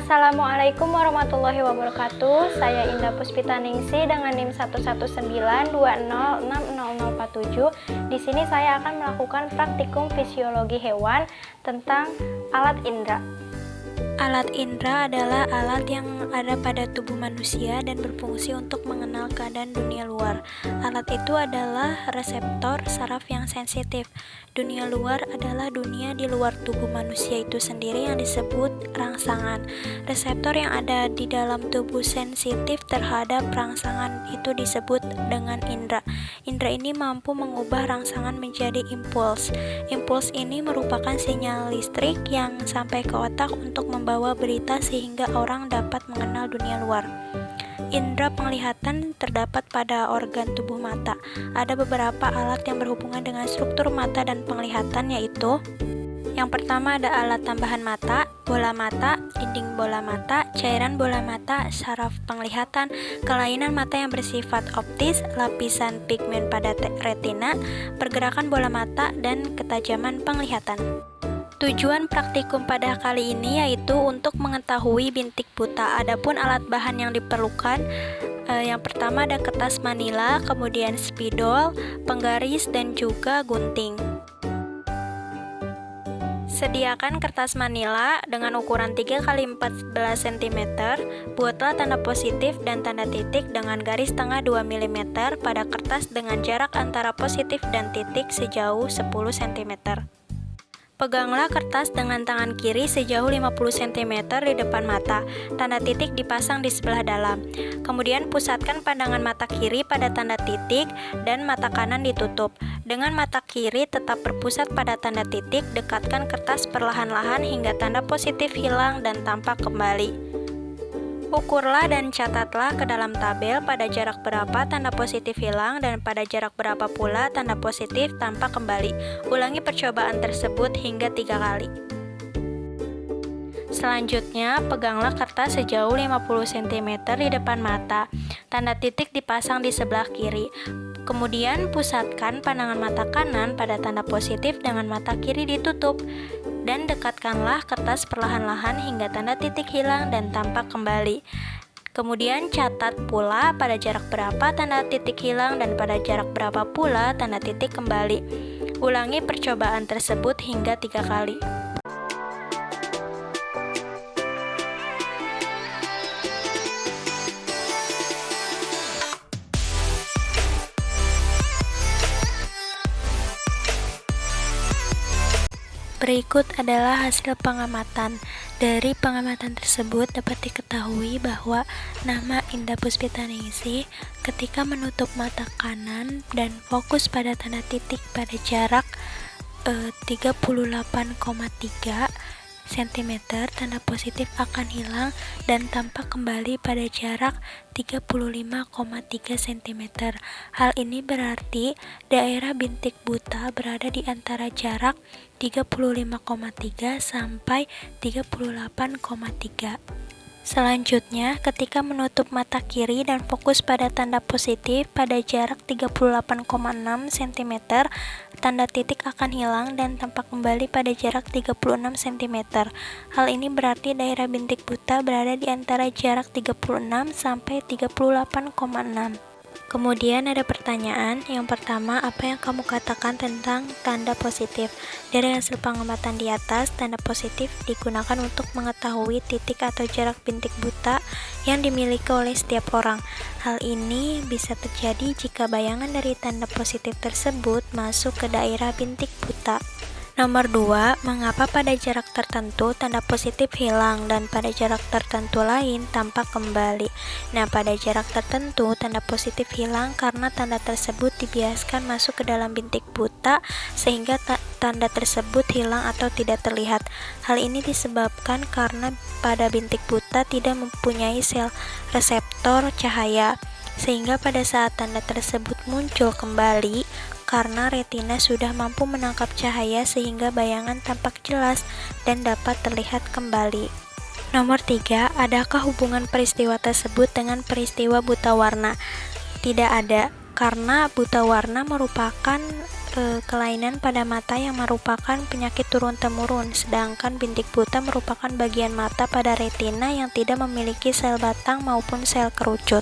Assalamualaikum warahmatullahi wabarakatuh. Saya Indah Puspitaningsih dengan NIM 11920606047. Di sini saya akan melakukan praktikum fisiologi hewan tentang alat indera. Alat indera adalah alat yang ada pada tubuh manusia dan berfungsi untuk mengenal keadaan dunia luar. Alat itu adalah reseptor saraf yang sensitif. Dunia luar adalah dunia di luar tubuh manusia itu sendiri yang disebut rangsangan. Reseptor yang ada di dalam tubuh sensitif terhadap rangsangan itu disebut dengan indera. Indera ini mampu mengubah rangsangan menjadi impuls. Impuls ini merupakan sinyal listrik yang sampai ke otak untuk membawa berita sehingga orang dapat mengenal dunia luar. Indera penglihatan terdapat pada organ tubuh mata. Ada beberapa alat yang berhubungan dengan struktur mata dan penglihatan, yaitu yang pertama ada alat tambahan mata, bola mata, dinding bola mata, cairan bola mata, saraf penglihatan, kelainan mata yang bersifat optis, lapisan pigmen pada retina, pergerakan bola mata, dan ketajaman penglihatan. Tujuan praktikum pada kali ini yaitu untuk mengetahui bintik buta. Adapun alat bahan yang diperlukan, yang pertama ada kertas manila, kemudian spidol, penggaris, dan juga gunting. Sediakan kertas manila dengan ukuran 3x14 cm. Buatlah tanda positif dan tanda titik dengan garis tengah 2 mm pada kertas dengan jarak antara positif dan titik sejauh 10 cm. Peganglah kertas dengan tangan kiri sejauh 50 cm di depan mata. Tanda titik dipasang di sebelah dalam. Kemudian pusatkan pandangan mata kiri pada tanda titik dan mata kanan ditutup. Dengan mata kiri tetap berpusat pada tanda titik, dekatkan kertas perlahan-lahan hingga tanda positif hilang dan tampak kembali. Ukurlah dan catatlah ke dalam tabel pada jarak berapa tanda positif hilang dan pada jarak berapa pula tanda positif tampak kembali. Ulangi percobaan tersebut hingga 3 kali. Selanjutnya, peganglah kertas sejauh 50 cm di depan mata. Tanda titik dipasang di sebelah kiri. Kemudian, pusatkan pandangan mata kanan pada tanda positif dengan mata kiri ditutup. Dan dekatkanlah kertas perlahan-lahan hingga tanda titik hilang dan tampak kembali. Kemudian catat pula pada jarak berapa tanda titik hilang dan pada jarak berapa pula tanda titik kembali. Ulangi percobaan tersebut hingga 3 kali. Berikut adalah hasil pengamatan. Dari pengamatan tersebut dapat diketahui bahwa nama Indah Puspitaningsih ketika menutup mata kanan dan fokus pada tanda titik pada jarak 38,3 cm, tanda positif akan hilang dan tampak kembali pada jarak 35,3 cm. Hal ini berarti daerah bintik buta berada di antara jarak 35,3 sampai 38,3. Selanjutnya, ketika menutup mata kiri dan fokus pada tanda positif pada jarak 38,6 cm, tanda titik akan hilang dan tampak kembali pada jarak 36 cm. Hal ini berarti daerah bintik buta berada di antara jarak 36 sampai 38,6. Kemudian ada pertanyaan. Yang pertama, apa yang kamu katakan tentang tanda positif? Dari hasil pengamatan di atas, tanda positif digunakan untuk mengetahui titik atau jarak bintik buta yang dimiliki oleh setiap orang. Hal ini bisa terjadi jika bayangan dari tanda positif tersebut masuk ke daerah bintik buta. Nomor 2, mengapa pada jarak tertentu tanda positif hilang dan pada jarak tertentu lain tampak kembali? Nah, pada jarak tertentu tanda positif hilang karena tanda tersebut dibiaskan masuk ke dalam bintik buta sehingga tanda tersebut hilang atau tidak terlihat. Hal ini disebabkan karena pada bintik buta tidak mempunyai sel reseptor cahaya, sehingga pada saat tanda tersebut muncul kembali, karena retina sudah mampu menangkap cahaya sehingga bayangan tampak jelas dan dapat terlihat kembali. Nomor 3, adakah hubungan peristiwa tersebut dengan peristiwa buta warna? Tidak ada, karena buta warna merupakan kelainan pada mata yang merupakan penyakit turun-temurun, sedangkan bintik buta merupakan bagian mata pada retina yang tidak memiliki sel batang maupun sel kerucut.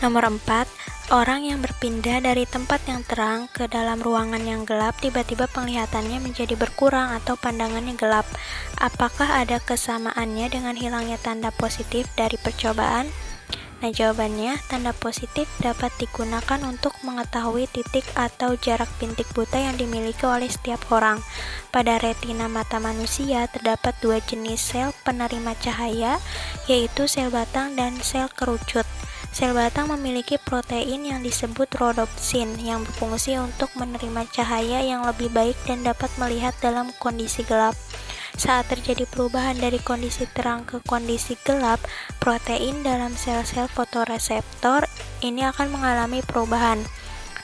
Nomor 4, orang yang berpindah dari tempat yang terang ke dalam ruangan yang gelap tiba-tiba penglihatannya menjadi berkurang atau pandangannya gelap. Apakah ada kesamaannya dengan hilangnya tanda positif dari percobaan? Nah, jawabannya, tanda positif dapat digunakan untuk mengetahui titik atau jarak bintik buta yang dimiliki oleh setiap orang. Pada retina mata manusia terdapat dua jenis sel penerima cahaya, yaitu sel batang dan sel kerucut. Sel batang memiliki protein yang disebut rhodopsin yang berfungsi untuk menerima cahaya yang lebih baik dan dapat melihat dalam kondisi gelap. Saat terjadi perubahan dari kondisi terang ke kondisi gelap, protein dalam sel-sel fotoreseptor ini akan mengalami perubahan.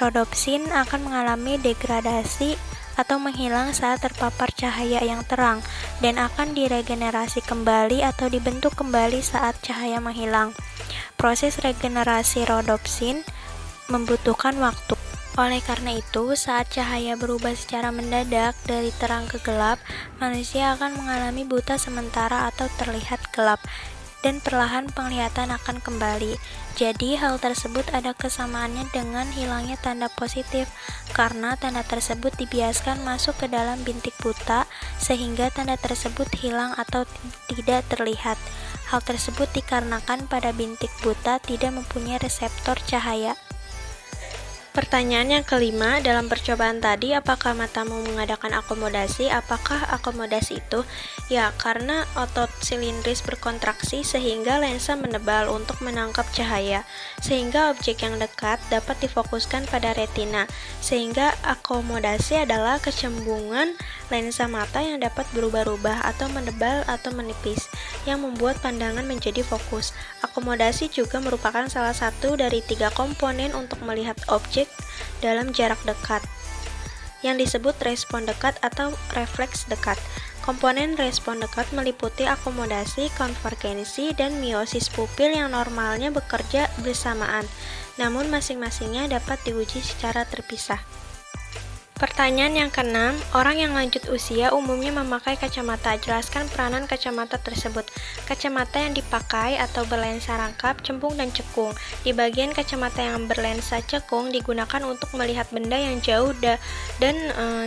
Rhodopsin akan mengalami degradasi atau menghilang saat terpapar cahaya yang terang dan akan diregenerasi kembali atau dibentuk kembali saat cahaya menghilang. Proses regenerasi rhodopsin membutuhkan waktu. Oleh karena itu, saat cahaya berubah secara mendadak dari terang ke gelap, manusia akan mengalami buta sementara atau terlihat gelap, dan perlahan penglihatan akan kembali. Jadi, hal tersebut ada kesamaannya dengan hilangnya tanda positif, karena tanda tersebut dibiaskan masuk ke dalam bintik buta, sehingga tanda tersebut hilang atau tidak terlihat. Hal tersebut dikarenakan pada bintik buta tidak mempunyai reseptor cahaya. Pertanyaan yang kelima, dalam percobaan tadi, apakah matamu mengadakan akomodasi? Apakah akomodasi itu? Ya, karena otot silindris berkontraksi sehingga lensa menebal untuk menangkap cahaya, sehingga objek yang dekat dapat difokuskan pada retina, sehingga akomodasi adalah kecembungan lensa mata yang dapat berubah-ubah atau menebal atau menipis, yang membuat pandangan menjadi fokus. Akomodasi juga merupakan salah satu dari 3 komponen untuk melihat objek dalam jarak dekat, yang disebut respon dekat atau refleks dekat. Komponen respon dekat meliputi akomodasi, konvergensi, dan miosis pupil yang normalnya bekerja bersamaan, namun masing-masingnya dapat diuji secara terpisah. Pertanyaan yang keenam, orang yang lanjut usia umumnya memakai kacamata. Jelaskan peranan kacamata tersebut. Kacamata yang dipakai atau berlensa rangkap, cembung, dan cekung. Di bagian kacamata yang berlensa cekung digunakan untuk melihat benda yang jauh dan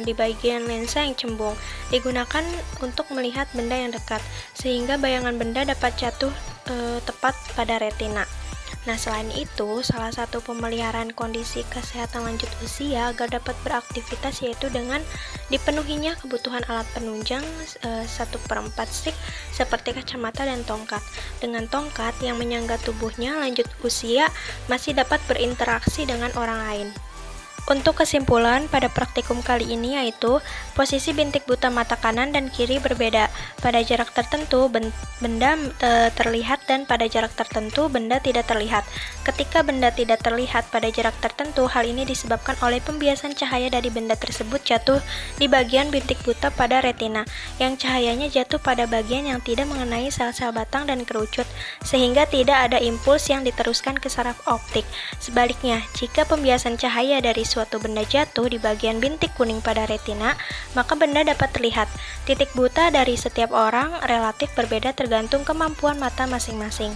di bagian lensa yang cembung digunakan untuk melihat benda yang dekat, sehingga bayangan benda dapat jatuh tepat pada retina. Nah, selain itu, salah satu pemeliharaan kondisi kesehatan lanjut usia agar dapat beraktivitas yaitu dengan dipenuhinya kebutuhan alat penunjang 1/4 stick seperti kacamata dan tongkat. Dengan tongkat yang menyangga tubuhnya, lanjut usia masih dapat berinteraksi dengan orang lain. Untuk kesimpulan pada praktikum kali ini yaitu posisi bintik buta mata kanan dan kiri berbeda. Pada jarak tertentu benda terlihat dan pada jarak tertentu benda tidak terlihat. Ketika benda tidak terlihat pada jarak tertentu, hal ini disebabkan oleh pembiasan cahaya dari benda tersebut jatuh di bagian bintik buta pada retina, yang cahayanya jatuh pada bagian yang tidak mengenai sel-sel batang dan kerucut, sehingga tidak ada impuls yang diteruskan ke saraf optik. Sebaliknya, jika pembiasan cahaya dari suatu benda jatuh di bagian bintik kuning pada retina, maka benda dapat terlihat. Titik buta dari setiap orang relatif berbeda tergantung kemampuan mata masing-masing.